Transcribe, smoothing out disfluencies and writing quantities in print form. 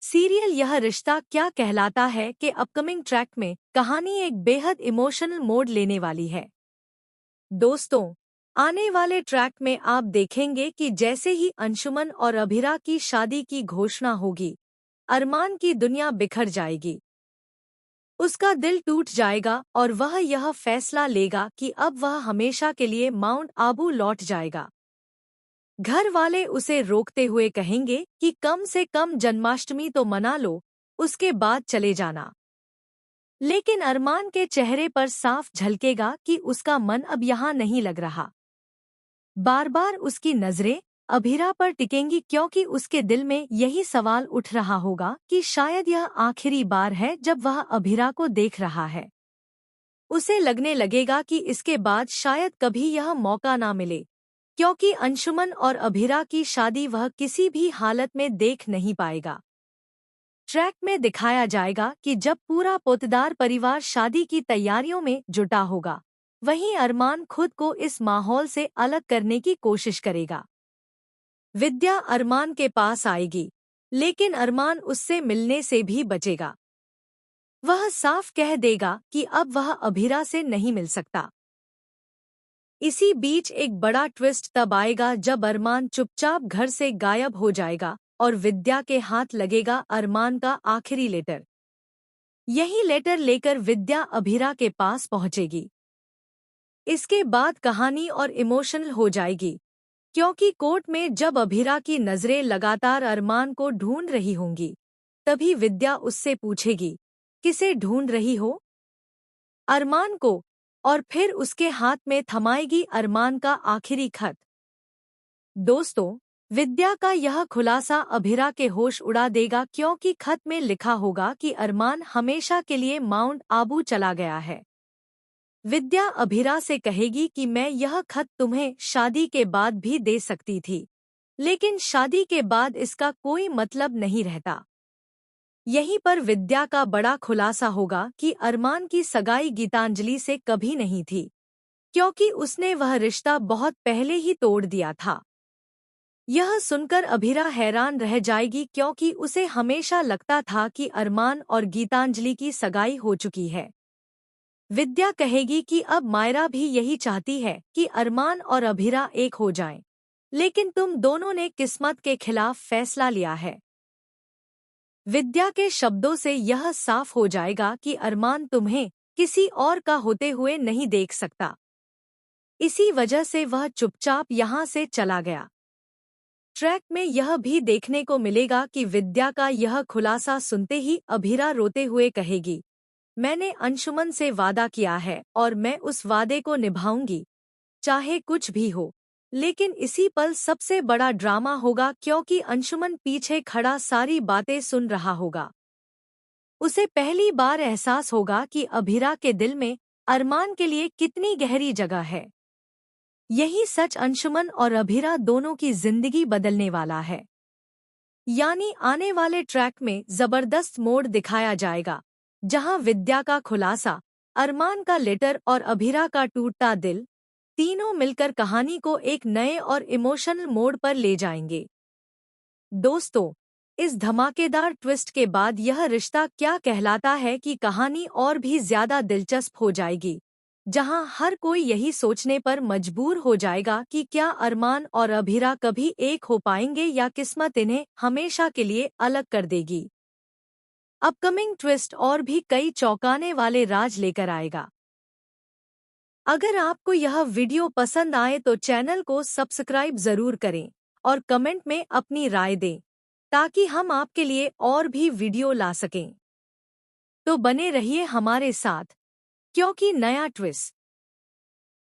Serial यह रिश्ता क्या कहलाता है के अपकमिंग ट्रैक में कहानी एक बेहद इमोशनल मोड़ लेने वाली है। दोस्तों, आने वाले ट्रैक में आप देखेंगे कि जैसे ही अंशुमन और अभिरा की शादी की घोषणा होगी, अरमान की दुनिया बिखर जाएगी। उसका दिल टूट जाएगा और वह यह फैसला लेगा कि अब वह हमेशा के लिए माउंट आबू लौट जाएगा। घर वाले उसे रोकते हुए कहेंगे कि कम से कम जन्माष्टमी तो मना लो, उसके बाद चले जाना। लेकिन अरमान के चेहरे पर साफ झलकेगा कि उसका मन अब यहाँ नहीं लग रहा। बार बार उसकी नजरें अभिरा पर टिकेंगी क्योंकि उसके दिल में यही सवाल उठ रहा होगा कि शायद यह आखिरी बार है जब वह अभिरा को देख रहा है। उसे लगने लगेगा कि इसके बाद शायद कभी यह मौका ना मिले, क्योंकि अंशुमन और अभिरा की शादी वह किसी भी हालत में देख नहीं पाएगा। ट्रैक में दिखाया जाएगा कि जब पूरा पोतदार परिवार शादी की तैयारियों में जुटा होगा, वहीं अरमान खुद को इस माहौल से अलग करने की कोशिश करेगा। विद्या अरमान के पास आएगी, लेकिन अरमान उससे मिलने से भी बचेगा। वह साफ कह देगा कि अब वह अभिरा से नहीं मिल सकता। इसी बीच एक बड़ा ट्विस्ट तब आएगा जब अरमान चुपचाप घर से गायब हो जाएगा और विद्या के हाथ लगेगा अरमान का आखिरी लेटर। यही लेटर लेकर विद्या अभिरा के पास पहुंचेगी। इसके बाद कहानी और इमोशनल हो जाएगी, क्योंकि कोर्ट में जब अभिरा की नजरें लगातार अरमान को ढूंढ रही होंगी, तभी विद्या उससे पूछेगी, किसे ढूंढ रही हो? अरमान को, और फिर उसके हाथ में थमाएगी अरमान का आखिरी खत। दोस्तों, विद्या का यह खुलासा अभिरा के होश उड़ा देगा क्योंकि खत में लिखा होगा कि अरमान हमेशा के लिए माउंट आबू चला गया है। विद्या अभिरा से कहेगी कि मैं यह खत तुम्हें शादी के बाद भी दे सकती थी, लेकिन शादी के बाद इसका कोई मतलब नहीं रहता। यहीं पर विद्या का बड़ा खुलासा होगा कि अरमान की सगाई गीतांजलि से कभी नहीं थी, क्योंकि उसने वह रिश्ता बहुत पहले ही तोड़ दिया था। यह सुनकर अभिरा हैरान रह जाएगी क्योंकि उसे हमेशा लगता था कि अरमान और गीतांजलि की सगाई हो चुकी है। विद्या कहेगी कि अब मायरा भी यही चाहती है कि अरमान और अभिरा एक हो जाएं, लेकिन तुम दोनों ने किस्मत के खिलाफ फैसला लिया है। विद्या के शब्दों से यह साफ हो जाएगा कि अरमान तुम्हें किसी और का होते हुए नहीं देख सकता। इसी वजह से वह चुपचाप यहाँ से चला गया। ट्रैक में यह भी देखने को मिलेगा कि विद्या का यह खुलासा सुनते ही अभिरा रोते हुए कहेगी, मैंने अंशुमन से वादा किया है और मैं उस वादे को निभाऊंगी, चाहे कुछ भी हो। लेकिन इसी पल सबसे बड़ा ड्रामा होगा क्योंकि अंशुमन पीछे खड़ा सारी बातें सुन रहा होगा। उसे पहली बार एहसास होगा कि अभिरा के दिल में अरमान के लिए कितनी गहरी जगह है। यही सच अंशुमन और अभिरा दोनों की जिंदगी बदलने वाला है। यानी आने वाले ट्रैक में जबरदस्त मोड़ दिखाया जाएगा, जहां विद्या का खुलासा, अरमान का लेटर और अभिरा का टूटता दिल, तीनों मिलकर कहानी को एक नए और इमोशनल मोड़ पर ले जाएंगे। दोस्तों, इस धमाकेदार ट्विस्ट के बाद यह रिश्ता क्या कहलाता है कि कहानी और भी ज्यादा दिलचस्प हो जाएगी, जहां हर कोई यही सोचने पर मजबूर हो जाएगा कि क्या अरमान और अभिरा कभी एक हो पाएंगे या किस्मत इन्हें हमेशा के लिए अलग कर देगी। अपकमिंग ट्विस्ट और भी कई चौंकाने वाले राज लेकर आएगा। अगर आपको यह वीडियो पसंद आए तो चैनल को सब्सक्राइब जरूर करें और कमेंट में अपनी राय दें, ताकि हम आपके लिए और भी वीडियो ला सकें। तो बने रहिए हमारे साथ, क्योंकि नया ट्विस्ट